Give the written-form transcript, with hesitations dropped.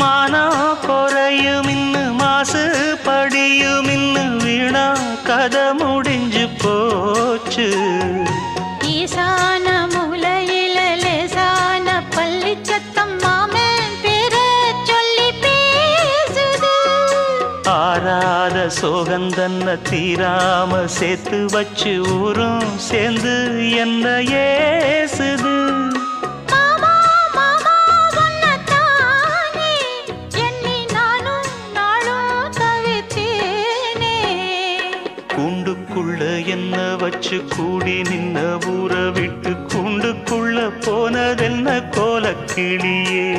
மானம் குறையும் இன்னு மாசு படியும் இன்னு வீணா கதை முடிஞ்சு போச்சு. ஈசான மூலையில லேசான பள்ளி சத்தம் மாமன் பேர சொல்லி பேசுது. ஆறாத சோகந்தன்ன தீராம சேர்த்து வச்சு ஊரும் சேர்ந்து என்ன ஏசுது. கூண்டுக்குள்ள என்ன வச்சு கூடி நின்ன ஊற விட்டு கூண்டுக்குள்ள போனதென்ன கோலக்கிளியே.